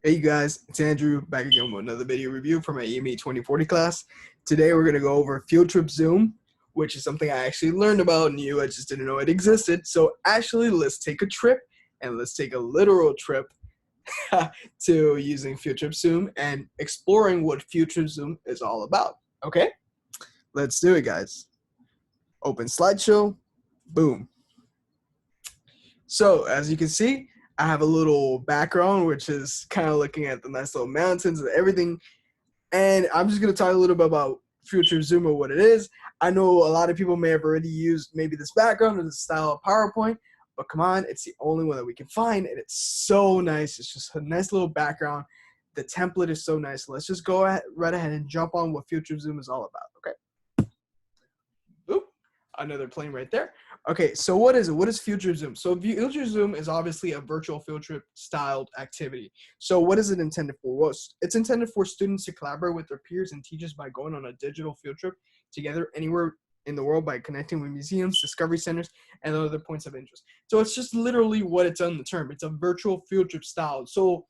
Hey you guys, it's Andrew back again with another video review for my EME 2040 class. Today we're going to go over FieldTrip Zoom, which is something I actually learned about and I just didn't know it existed. So actually, let's take a trip and let's take a literal trip to using FieldTrip Zoom and exploring what FieldTrip Zoom is all about. Okay, let's do it, guys. Open slideshow, boom. So as you can see, I have a little background, which is kind of looking at the nice little mountains and everything. And I'm just going to talk a little bit about FieldTrip Zoom or what it is. I know a lot of people may have already used maybe this background or this style of PowerPoint, but come on, it's the only one that we can find, and it's so nice. It's just a nice little background. The template is so nice. Let's just go right ahead and jump on what FieldTrip Zoom is all about, okay? Oop, another plane right there. Okay, so what is it? What is FieldTrip Zoom? So FieldTrip Zoom is obviously a virtual field trip styled activity. So what is it intended for? Well, it's intended for students to collaborate with their peers and teachers by going on a digital field trip together anywhere in the world by connecting with museums, discovery centers, and other points of interest. So it's just literally what it's on the term. It's a virtual field trip style. So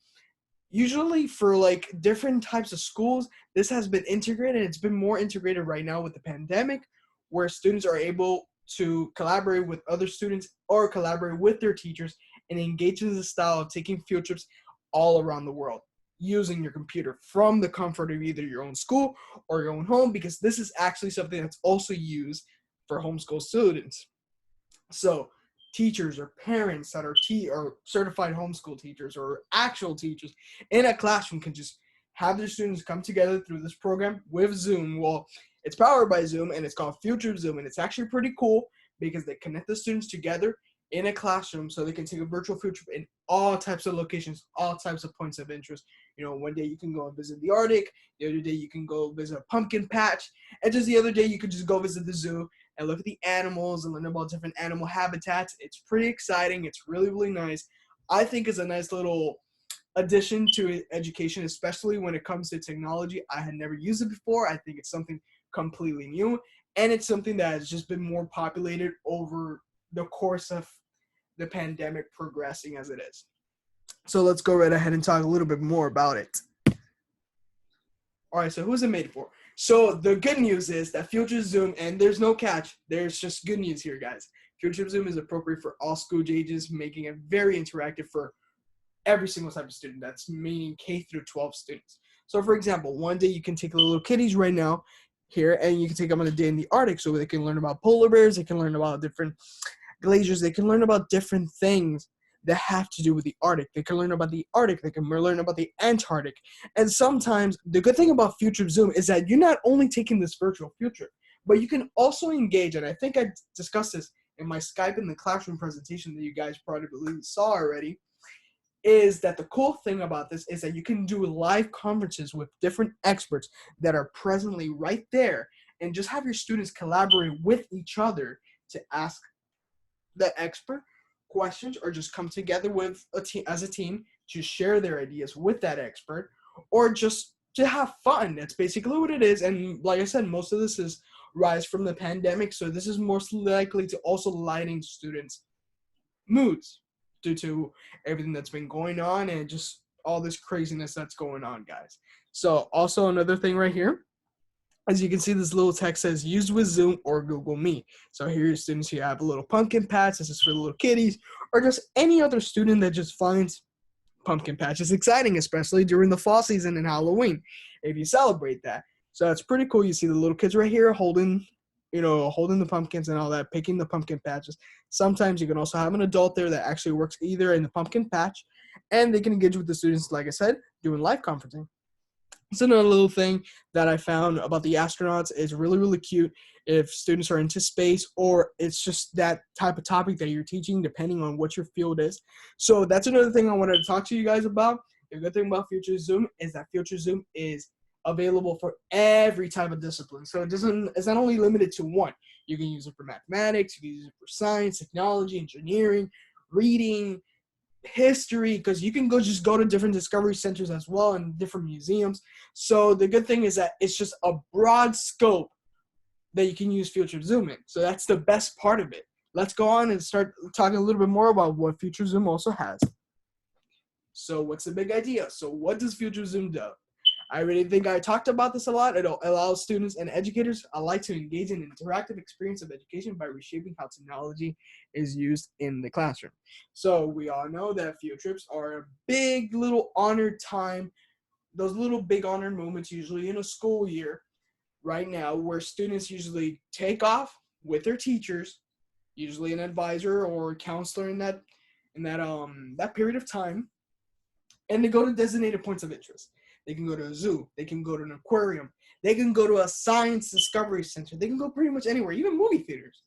usually for like different types of schools, this has been integrated. It's been more integrated right now with the pandemic, where students are able to collaborate with other students or collaborate with their teachers and engage in the style of taking field trips all around the world using your computer from the comfort of either your own school or your own home, because this is actually something that's also used for homeschool students. So teachers or parents that are or certified homeschool teachers or actual teachers in a classroom can just have their students come together through this program with Zoom. Well, it's powered by Zoom and it's called FieldTrip Zoom, and it's actually pretty cool because they connect the students together in a classroom so they can take a virtual field trip in all types of locations, all types of points of interest. You know, one day you can go and visit the Arctic, the other day you can go visit a pumpkin patch, and just the other day you could just go visit the zoo and look at the animals and learn about different animal habitats. It's pretty exciting. It's really, really nice. I think it's a nice little addition to education, especially when it comes to technology. I had never used it before. I think it's something completely new, and it's something that has just been more populated over the course of the pandemic progressing as it is. So let's go right ahead and talk a little bit more about it. All right, so who's it made for? So the good news is that FieldTrip Zoom, and there's no catch, there's just good news here, guys. FieldTrip Zoom is appropriate for all school ages, making it very interactive for every single type of student. That's meaning K through 12 students. So for example, one day you can take the little kiddies right now here, and you can take them on a day in the Arctic so they can learn about polar bears, they can learn about different glaciers, they can learn about different things that have to do with the Arctic. They can learn about the Arctic, they can learn about the Antarctic. And sometimes the good thing about FieldTrip Zoom is that you're not only taking this virtual field trip, but you can also engage, and I think I discussed this in my Skype in the classroom presentation that you guys probably saw already, is that the cool thing about this is that you can do live conferences with different experts that are presently right there, and just have your students collaborate with each other to ask the expert questions, or just come together with a team as a team to share their ideas with that expert, or just to have fun. That's basically what it is. And like I said, most of this is rise from the pandemic, so this is most likely to also lighten students' moods due to everything that's been going on and just all this craziness that's going on, guys. So also another thing right here, as you can see, this little text says used with Zoom or Google Meet. So here your students, here have a little pumpkin patch. This is for the little kiddies, or just any other student that just finds pumpkin patches exciting, especially during the fall season and Halloween, if you celebrate that. So that's pretty cool. You see the little kids right here holding the pumpkins and all that, picking the pumpkin patches. Sometimes you can also have an adult there that actually works either in the pumpkin patch, and they can engage with the students, like I said, doing live conferencing. It's another little thing that I found about the astronauts is really, really cute if students are into space, or it's just that type of topic that you're teaching depending on what your field is. So that's another thing I wanted to talk to you guys about. The good thing about FieldTrip Zoom is that FieldTrip Zoom is available for every type of discipline. So it's not only limited to one. You can use it for mathematics, you can use it for science, technology, engineering, reading, history, because you can go to different discovery centers as well and different museums. So the good thing is that it's just a broad scope that you can use FieldTrip Zoom in. So that's the best part of it. Let's go on and start talking a little bit more about what FieldTrip Zoom also has. So what's the big idea? So what does FieldTrip Zoom do? I really think I talked about this a lot. It allows students and educators alike to engage in an interactive experience of education by reshaping how technology is used in the classroom. So we all know that field trips are a big little honored time, those little big honored moments usually in a school year right now, where students usually take off with their teachers, usually an advisor or counselor in that period of time, and they go to designated points of interest. They can go to a zoo. They can go to an aquarium. They can go to a science discovery center. They can go pretty much anywhere, even movie theaters.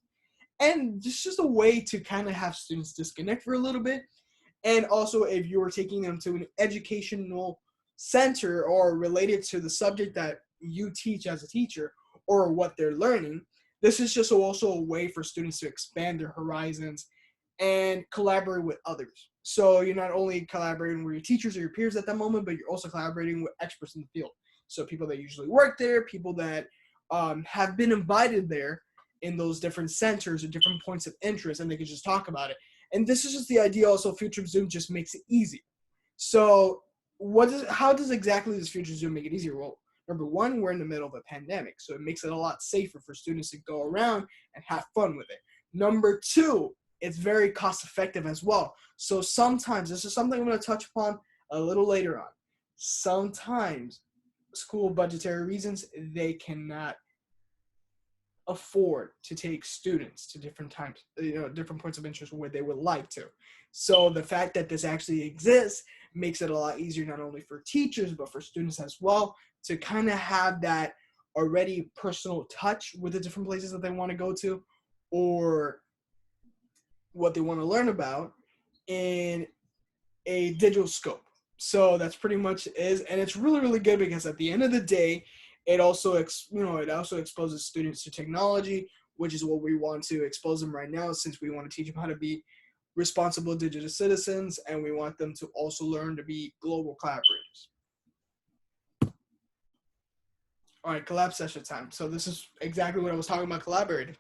And it's just a way to kind of have students disconnect for a little bit. And also, if you were taking them to an educational center or related to the subject that you teach as a teacher or what they're learning, this is just also a way for students to expand their horizons and collaborate with others. So you're not only collaborating with your teachers or your peers at that moment, but you're also collaborating with experts in the field. So people that usually work there, people that have been invited there in those different centers or different points of interest, and they can just talk about it. And this is just the idea. Also, FieldTrip Zoom just makes it easy. So how does exactly this FieldTrip Zoom make it easier? Well, number one, we're in the middle of a pandemic, so it makes it a lot safer for students to go around and have fun with it. Number two, it's very cost effective as well. So sometimes, this is something I'm going to touch upon a little later on. Sometimes school budgetary reasons, they cannot afford to take students to different times, different points of interest where they would like to. So the fact that this actually exists makes it a lot easier, not only for teachers, but for students as well, to kind of have that already personal touch with the different places that they want to go to or what they want to learn about in a digital scope. So that's pretty much is, and it's really, really good because at the end of the day, it also exposes students to technology, which is what we want to expose them right now, since we want to teach them how to be responsible digital citizens, and we want them to also learn to be global collaborators. All right, collab session time. So this is exactly what I was talking about, collaborating.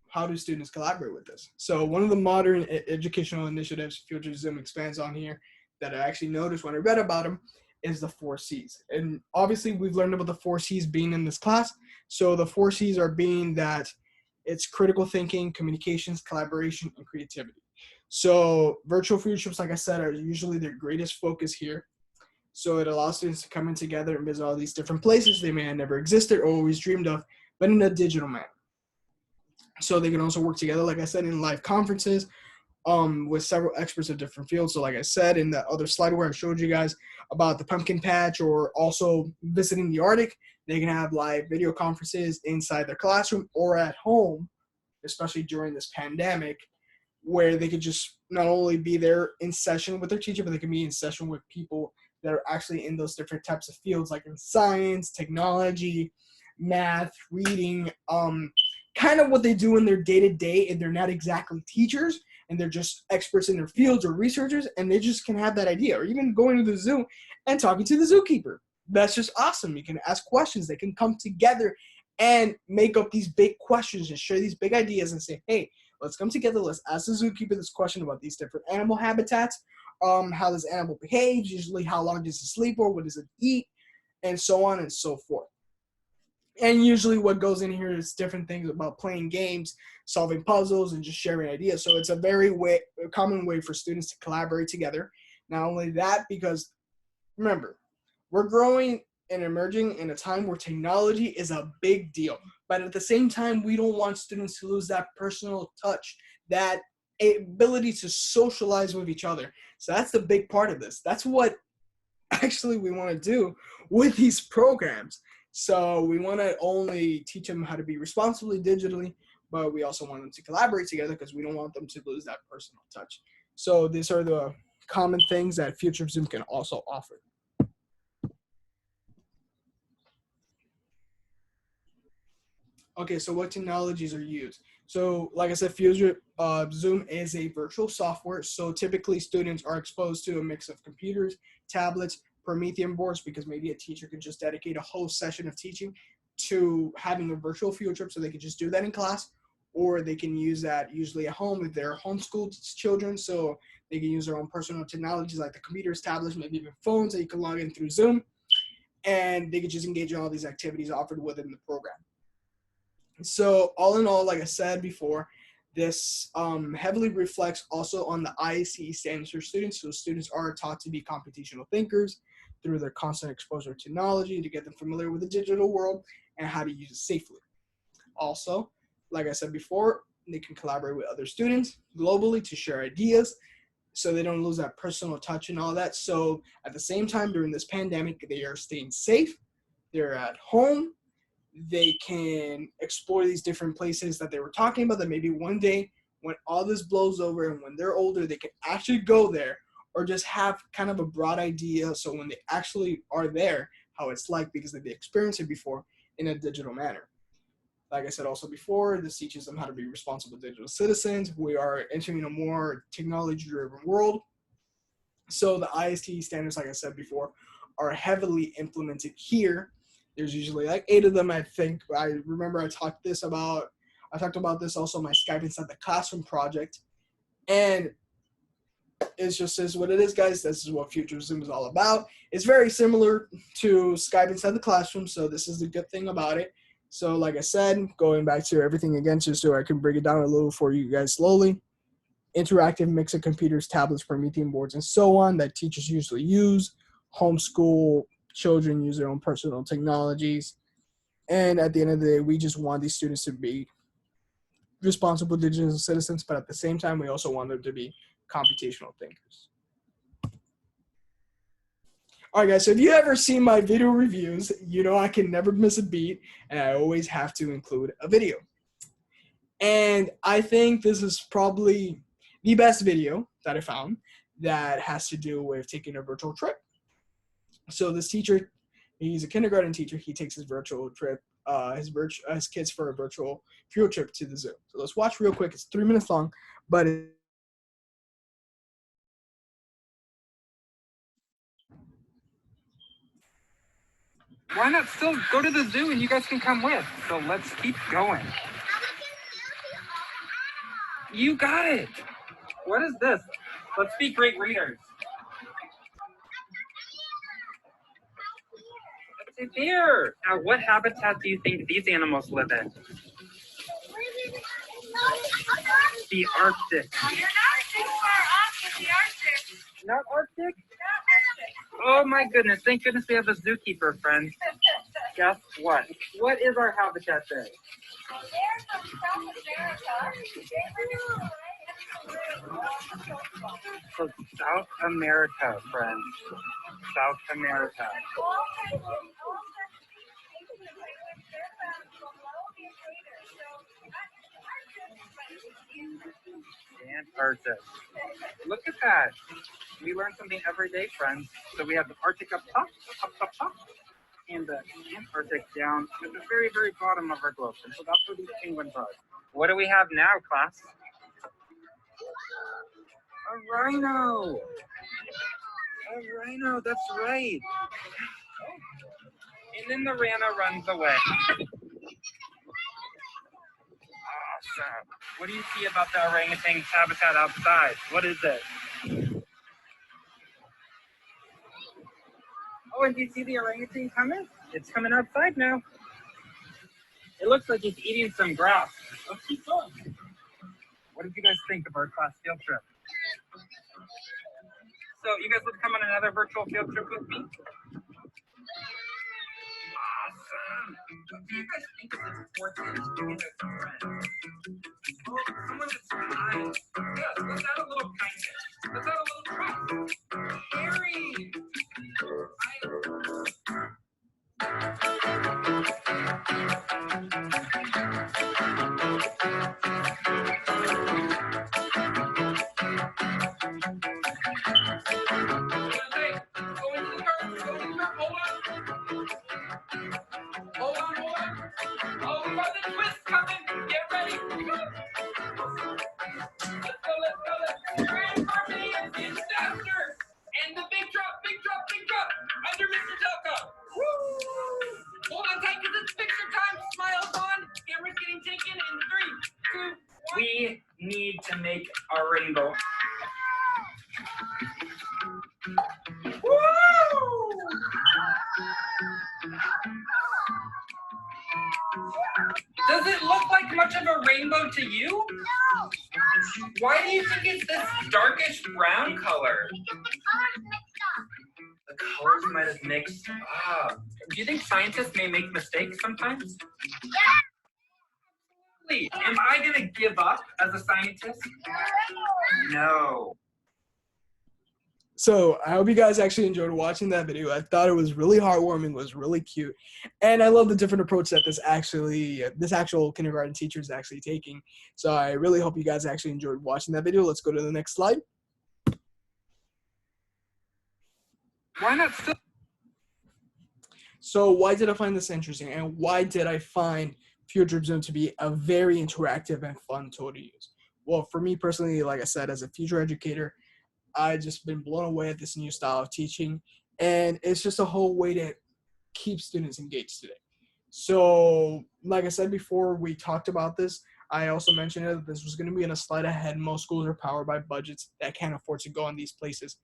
How do students collaborate with this? So one of the modern educational initiatives FieldTrip Zoom expands on here that I actually noticed when I read about them is the 4 C's. And obviously we've learned about the 4 C's being in this class. So the 4 C's are being that it's critical thinking, communications, collaboration, and creativity. So virtual field trips, like I said, are usually their greatest focus here. So it allows students to come in together and visit all these different places they may have never existed or always dreamed of, but in a digital manner. So they can also work together, like I said, in live conferences with several experts of different fields. So like I said in the other slide where I showed you guys about the pumpkin patch or also visiting the Arctic, they can have live video conferences inside their classroom or at home, especially during this pandemic, where they could just not only be there in session with their teacher, but they can be in session with people that are actually in those different types of fields, like in science, technology, math, reading, kind of what they do in their day-to-day, and they're not exactly teachers, and they're just experts in their fields or researchers, and they just can have that idea, or even going to the zoo and talking to the zookeeper. That's just awesome. You can ask questions. They can come together and make up these big questions and share these big ideas and say, hey, let's come together. Let's ask the zookeeper this question about these different animal habitats, how this animal behaves, usually how long does it sleep for, what does it eat, and so on and so forth. And usually what goes in here is different things about playing games, solving puzzles, and just sharing ideas. So it's a common way for students to collaborate together. Not only that, because remember, we're growing and emerging in a time where technology is a big deal. But at the same time, we don't want students to lose that personal touch, that ability to socialize with each other. So that's the big part of this. That's what actually we want to do with these programs. So we want to only teach them how to be responsibly digitally, but we also want them to collaborate together because we don't want them to lose that personal touch. So these are the common things that FieldTrip Zoom can also offer. Okay, so what technologies are used? So like I said, FieldTrip Zoom is a virtual software. So typically students are exposed to a mix of computers, tablets, Promethean boards, because maybe a teacher could just dedicate a whole session of teaching to having a virtual field trip, so they could just do that in class, or they can use that usually at home if they're homeschooled children. So they can use their own personal technologies like the computers, tablets, maybe even phones that you can log in through Zoom, and they can just engage in all these activities offered within the program. So all in all, like I said before, this heavily reflects also on the ISTE standards for students. So students are taught to be computational thinkers through their constant exposure to technology to get them familiar with the digital world and how to use it safely. Also, like I said before, they can collaborate with other students globally to share ideas so they don't lose that personal touch and all that. So at the same time, during this pandemic, they are staying safe. They're at home. They can explore these different places that they were talking about that maybe one day when all this blows over and when they're older, they can actually go there or just have kind of a broad idea. So when they actually are there, how it's like because they've experienced it before in a digital manner. Like I said also before, this teaches them how to be responsible digital citizens. We are entering a more technology-driven world. So the ISTE standards, like I said before, are heavily implemented here. There's usually like 8 of them, I think. I remember I talked about this also in my Skype Inside the Classroom project. And it's just is what it is, guys. This is what Future Zoom is all about. It's very similar to Skype Inside the Classroom, so this is the good thing about it. So like I said, going back to everything again, just so I can break it down a little for you guys slowly. Interactive mix of computers, tablets, Promethean boards, and so on that teachers usually use. Homeschool children use their own personal technologies. And at the end of the day, we just want these students to be responsible digital citizens, but at the same time, we also want them to be computational thinkers. All right, guys, so if you ever see my video reviews, you know I can never miss a beat, and I always have to include a video. And I think this is probably the best video that I found that has to do with taking a virtual trip. So this teacher, he's a kindergarten teacher. He takes his virtual trip, his kids for a virtual field trip to the zoo. So let's watch real quick. It's 3 minutes long, but why not still go to the zoo and you guys can come with? So let's keep going. You got it. What is this? Let's be great readers. It's a deer. Now, what habitat do you think these animals live in? The Arctic. You're not too far off with the Arctic. Not Arctic? Oh my goodness, thank goodness we have a zookeeper friend. Guess what? What is our habitat there? They're from South America. So South America, friends. South America. Antarctic. Look at that. We learn something every day, friends. So we have the Arctic up top, and the Antarctic down at the very, very bottom of our globe. And so that's where these penguins are. What do we have now, class? A rhino. A rhino, that's right. And then the rhino runs away. Awesome. What do you see about the orangutan's habitat outside? What is it? Oh, and do you see the orangutan coming? It's coming outside now. It looks like he's eating some grass. Let's keep going. What did you guys think of our class field trip? So you guys would come on another virtual field trip with me? Awesome. What do you guys think is important in doing with friends? Well, someone that's kind. Yes, let's add a little kindness. Let's add a little trust. Caring. Hold on tight because it's picture time. Smiles on. Camera's getting taken in 3, 2, rainbow. Does it look like much of a rainbow to you? Why do you think it's this darkish brown color? The colors might have mixed up. Do you think scientists may make mistakes sometimes? Absolutely. Am I going to give up as a scientist? No. So I hope you guys actually enjoyed watching that video. I thought it was really heartwarming, was really cute, and I love the different approach that this actual kindergarten teacher is actually taking. So I really hope you guys actually enjoyed watching that video. Let's go to the next slide. Why not still? So why did I find this interesting, and why did I find FieldTrip Zoom to be a very interactive and fun tool to use? Well, for me personally, like I said, as a future educator, I've just been blown away at this new style of teaching, and it's just a whole way to keep students engaged today. So, like I said before, we talked about this. I also mentioned that this was going to be in a slide ahead. Most schools are powered by budgets that can't afford to go in these places.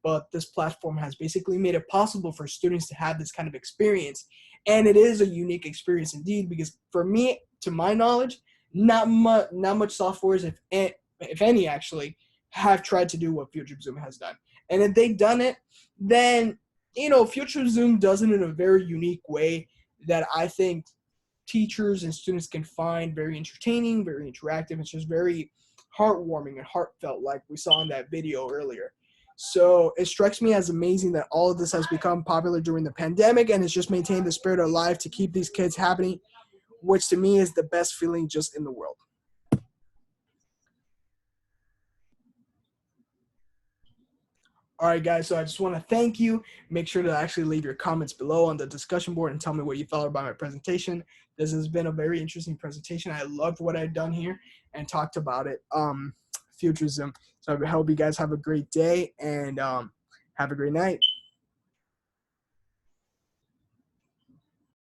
But this platform has basically made it possible for students to have this kind of experience. And it is a unique experience indeed, because for me, to my knowledge, not much softwares, if any, actually, have tried to do what FieldTrip Zoom has done. And if they've done it, then, FieldTrip Zoom does it in a very unique way that I think teachers and students can find very entertaining, very interactive. It's just very heartwarming and heartfelt, like we saw in that video earlier. So it strikes me as amazing that all of this has become popular during the pandemic, and it's just maintained the spirit alive to keep these kids happy, which to me is the best feeling just in the world. All right, guys, so I just want to thank you. Make sure to actually leave your comments below on the discussion board and tell me what you thought about my presentation. This has been a very interesting presentation. I loved what I've done here and talked about it, FieldTrip Zoom. So I hope you guys have a great day and have a great night.